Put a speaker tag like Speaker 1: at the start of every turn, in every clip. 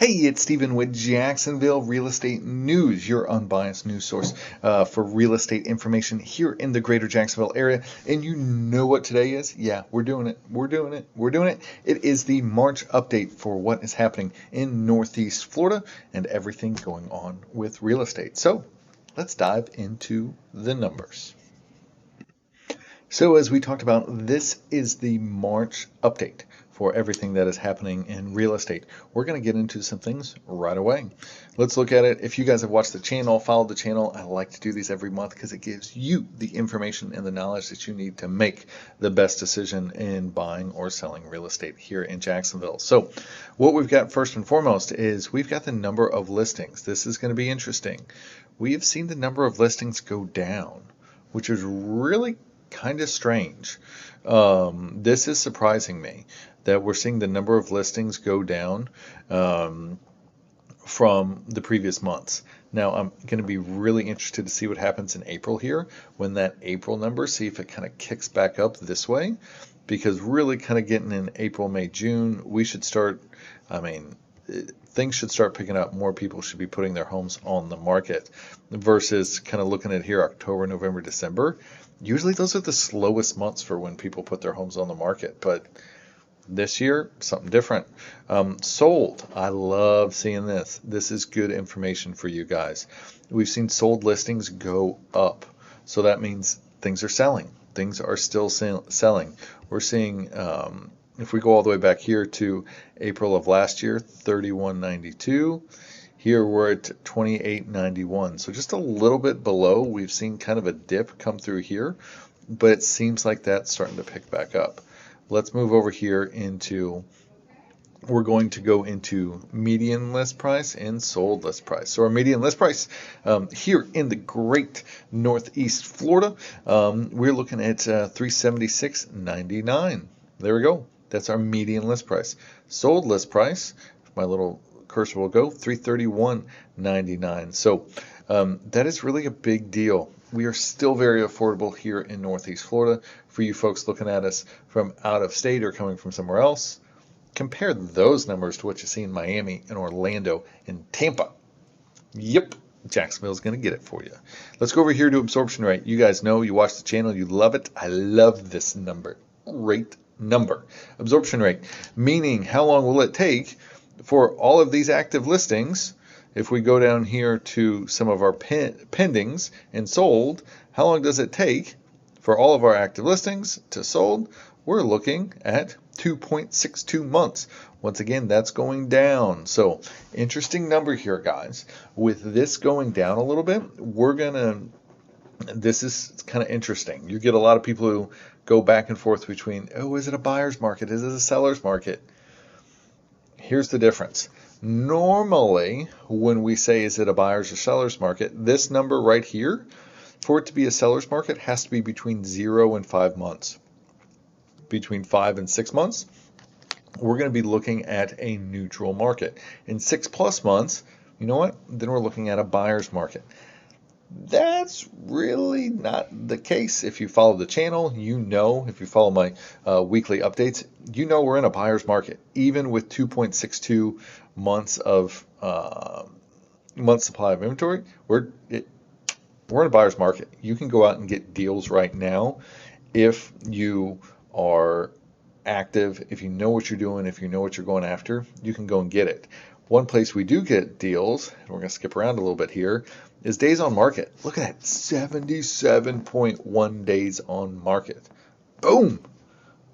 Speaker 1: Hey, it's Stephen with Jacksonville Real Estate News, your unbiased news source for real estate information here in the greater Jacksonville area. And you know what today is? Yeah, we're doing it. We're doing it. We're doing it. It is the March update for what is happening in Northeast Florida and everything going on with real estate. So let's dive into the numbers. So as we talked about, this is the March update for everything that is happening in real estate. We're going to get into some things right away. Let's look at it. If you guys have watched the channel, followed the channel, I like to do these every month because it gives you the information and the knowledge that you need to make the best decision in buying or selling real estate here in Jacksonville. So what we've got first and foremost is we've got the number of listings. This is going to be interesting. We have seen the number of listings go down, which is really kind of strange. This is surprising me that we're seeing the number of listings go down from the previous months. Now, I'm going to be really interested to see what happens in April here when that April number, see if it kind of kicks back up this way, because really kind of getting in April, May, June, we should start, things should start picking up. More people should be putting their homes on the market versus kind of looking at here October, November, December. Usually those are the slowest months for when people put their homes on the market, but this year, something different. Sold. I love seeing this. This is good information for you guys. We've seen sold listings go up. So that means things are selling. Things are still selling. We're seeing, if we go all the way back here to April of last year, 3192. Here we're at 2891. So just a little bit below. We've seen kind of a dip come through here, but it seems like that's starting to pick back up. Let's move over here into, we're going to go into median list price and sold list price. So our median list price here in the great Northeast Florida, we're looking at $376.99. There we go. That's our median list price. Sold list price, my little cursor will go, $331.99. So that is really a big deal. We are still very affordable here in Northeast Florida. For you folks looking at us from out of state or coming from somewhere else, compare those numbers to what you see in Miami and Orlando and Tampa. Yep, Jacksonville's going to get it for you. Let's go over here to absorption rate. You guys know, you watch the channel, you love it. I love this number. Great number. Absorption rate, meaning how long will it take for all of these active listings. If we go down here to some of our pendings and sold, how long does it take for all of our active listings to sold? We're looking at 2.62 months. Once again, that's going down. So interesting number here, guys. With this going down a little bit, this is kind of interesting. You get a lot of people who go back and forth between, oh, is it a buyer's market? Is it a seller's market? Here's the difference. Normally, when we say is it a buyer's or seller's market, this number right here, for it to be a seller's market, has to be between 0 and 5 months. Between 5 and 6 months, we're going to be looking at a neutral market. In 6+ months, you know what? Then we're looking at a buyer's market. That's really not the case. If you follow the channel, you know, if you follow my weekly updates, you know we're in a buyer's market. Even with 2.62 months of months supply of inventory, we're in a buyer's market. You can go out and get deals right now if you are active, if you know what you're doing, if you know what you're going after, you can go and get it. One place we do get deals, and we're going to skip around a little bit here, is days on market. Look at that, 77.1 days on market. Boom!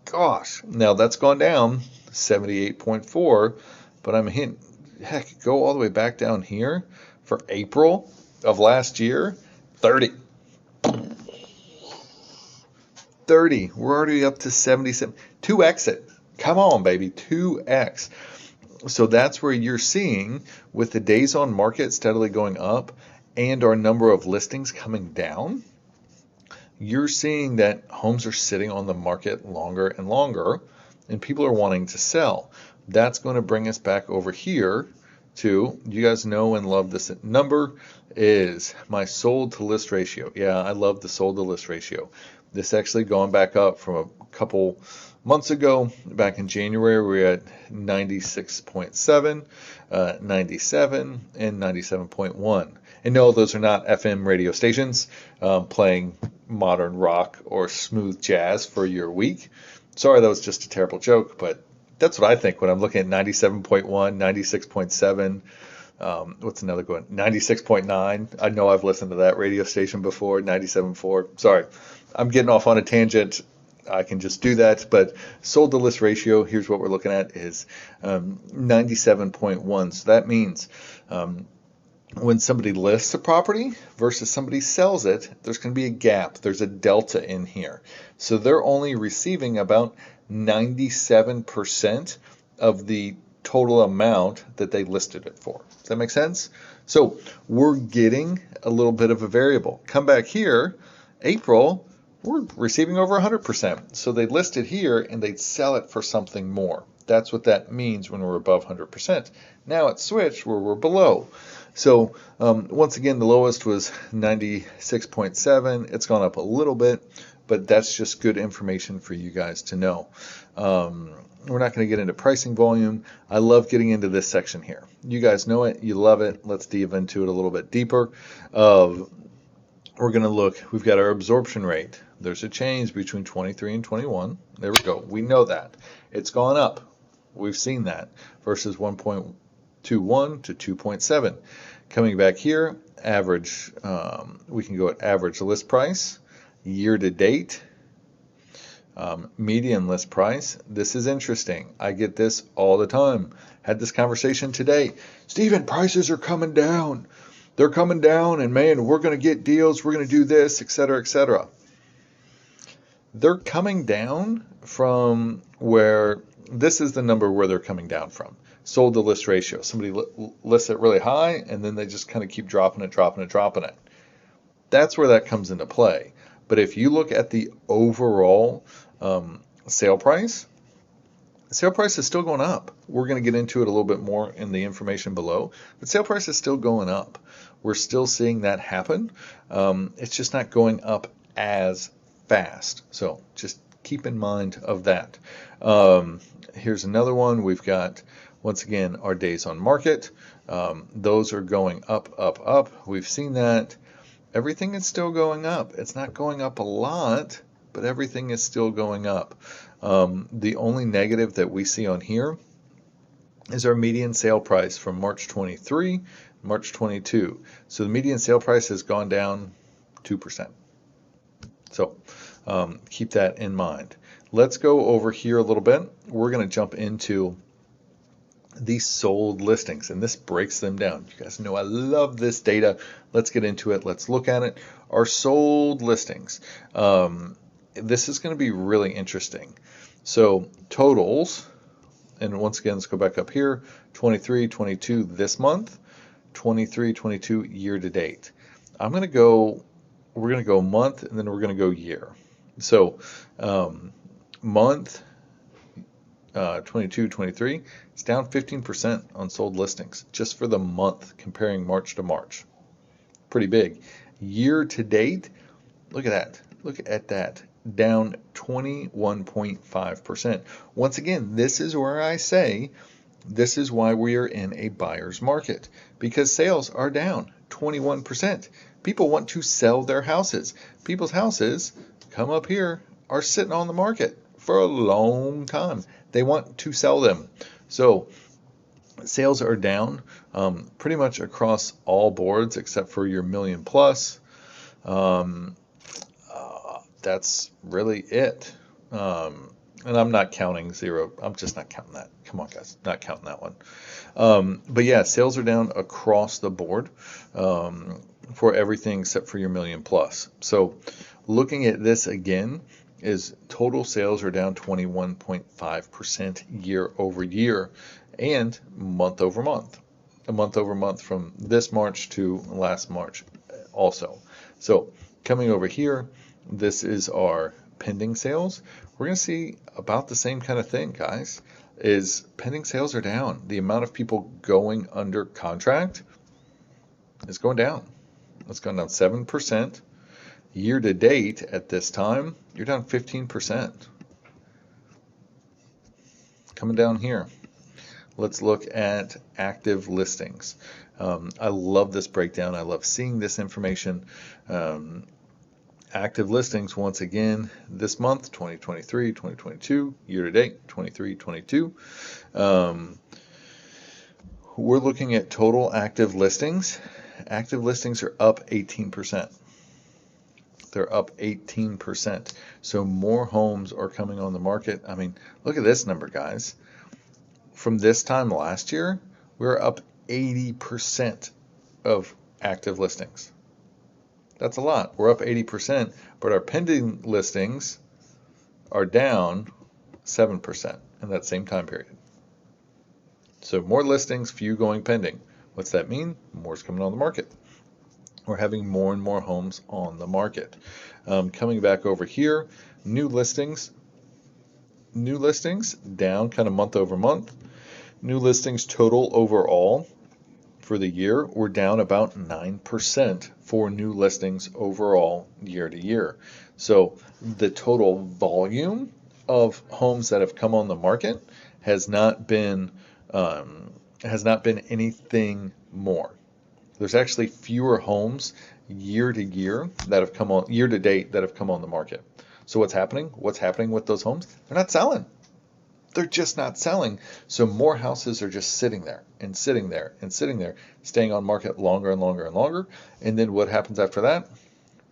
Speaker 1: Gosh, now that's gone down, 78.4, but I'm hinting, heck, go all the way back down here for April of last year, 30. 30, we're already up to 77, 2x it. Come on, baby, 2x. So that's where you're seeing with the days on market steadily going up and our number of listings coming down, you're seeing that homes are sitting on the market longer and longer and people are wanting to sell. That's going to bring us back over here to, you guys know and love this number. is my sold to list ratio. Yeah, I love the sold to list ratio. This actually going back up from a couple months ago. Back in January, we were at 96.7, 97, and 97.1. And no, those are not FM radio stations playing modern rock or smooth jazz for your week. Sorry, that was just a terrible joke, but that's what I think when I'm looking at 97.1, 96.7. What's another good one? 96.9. I know I've listened to that radio station before, 97.4. Sorry, I'm getting off on a tangent. I can just do that. But sold to list ratio, here's what we're looking at, is 97.1. So that means when somebody lists a property versus somebody sells it, there's going to be a gap. There's a delta in here. So they're only receiving about 97% of the total amount that they listed it for. Does that make sense? So we're getting a little bit of a variable. Come back here, April, we're receiving over 100%. So they list it here and they'd sell it for something more. That's what that means when we're above 100%. Now it's switched where we're below. So once again, the lowest was 96.7. It's gone up a little bit, but that's just good information for you guys to know. We're not going to get into pricing volume. I love getting into this section here. You guys know it. You love it. Let's dive into it a little bit deeper. We're going to look. We've got our absorption rate. There's a change between 23 and 21. There we go. We know that. It's gone up. We've seen that versus 1.21 to 2.7. Coming back here, average, we can go at average list price, year to date, median list price. This is interesting. I get this all the time. Had this conversation today. Stephen, prices are coming down. They're coming down, and man, we're going to get deals. We're going to do this, etc., etc. They're coming down from where, this is the number where they're coming down from. Sold to list ratio. Somebody lists it really high, and then they just kind of keep dropping it. That's where that comes into play. But if you look at the overall sale price, the sale price is still going up. We're going to get into it a little bit more in the information below, but sale price is still going up. We're still seeing that happen. It's just not going up as fast. So just keep in mind of that. Here's another one. We've got, once again, our days on market. Those are going up. We've seen that. Everything is still going up. It's not going up a lot, but everything is still going up. The only negative that we see on here is our median sale price from March 23, March 22. So the median sale price has gone down 2%. So keep that in mind. Let's go over here a little bit. We're going to jump into these sold listings, and this breaks them down. You guys know I love this data. Let's get into it. Let's look at it. Our sold listings. This is going to be really interesting. So totals, and once again, let's go back up here, 23, 22 this month, 23, 22 year to date. We're going to go month, and then we're going to go year. So month 22, 23, it's down 15% on sold listings just for the month comparing March to March. Pretty big. Year to date, look at that. Look at that. Down 21.5%. Once again, this is where I say this is why we are in a buyer's market, because sales are down 21%. People want to sell their houses. People's houses come up here are sitting on the market for a long time. They want to sell them. So sales are down pretty much across all boards except for your million plus. That's really it. And I'm not counting zero. I'm just not counting that. Come on, guys. Not counting that one. But yeah, sales are down across the board for everything except for your million plus. So looking at this again, is total sales are down 21.5% year over year and month over month. A month over month from this March to last March also. So coming over here, this is our pending sales. We're going to see about the same kind of thing, guys, is pending sales are down. The amount of people going under contract is going down. It's gone down 7%. Year to date at this time, you're down 15%. Coming down here, let's look at active listings. I love this breakdown. I love seeing this information. Active listings, once again, this month, 2023, 2022, year to date, 23, 22. We're looking at total active listings. Active listings are up 18%. They're up 18%. So more homes are coming on the market. I mean, look at this number, guys. From this time last year, we were up 80% of active listings. That's a lot. We're up 80%, but our pending listings are down 7% in that same time period. So more listings, few going pending. What's that mean? More's coming on the market. We're having more and more homes on the market. Coming back over here, new listings down kind of month over month. New listings total overall for the year, we're down about 9% for new listings overall year to year. So the total volume of homes that have come on the market has not been anything more. There's actually fewer homes year to year that have come on, year to date, that have come on the market. So what's happening? What's happening with those homes? They're not selling. They're just not selling. So more houses are just sitting there and sitting there and sitting there, staying on market longer and longer and longer. And then what happens after that?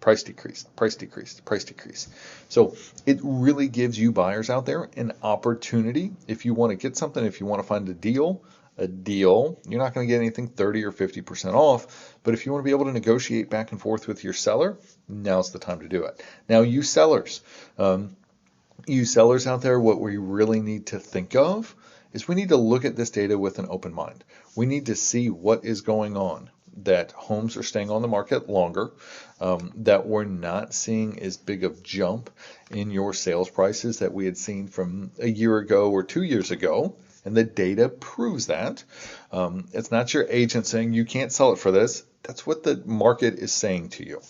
Speaker 1: Price decrease, price decrease, price decrease. So it really gives you buyers out there an opportunity. If you want to get something, if you want to find a deal, you're not going to get anything 30 or 50% off. But if you want to be able to negotiate back and forth with your seller, now's the time to do it. Now, you sellers out there, what we really need to think of is we need to look at this data with an open mind. We need to see what is going on, that homes are staying on the market longer, that we're not seeing as big of jump in your sales prices that we had seen from a year ago or 2 years ago. And the data proves that. It's not your agent saying you can't sell it for this. That's what the market is saying to you.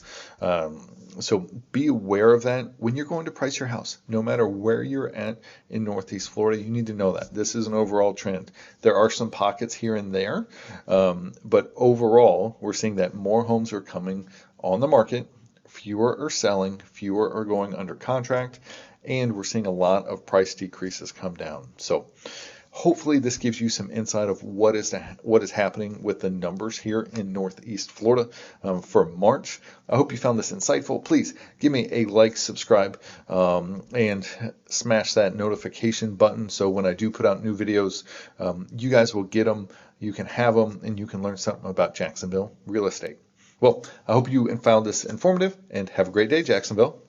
Speaker 1: So be aware of that when you're going to price your house. No matter where you're at in Northeast Florida, you need to know that. This is an overall trend. There are some pockets here and there, but overall, we're seeing that more homes are coming on the market, fewer are selling, fewer are going under contract, and we're seeing a lot of price decreases come down. So hopefully this gives you some insight of what is happening with the numbers here in Northeast Florida for March. I hope you found this insightful. Please give me a like, subscribe, and smash that notification button so when I do put out new videos, you guys will get them, you can have them, and you can learn something about Jacksonville real estate. Well, I hope you found this informative, and have a great day, Jacksonville.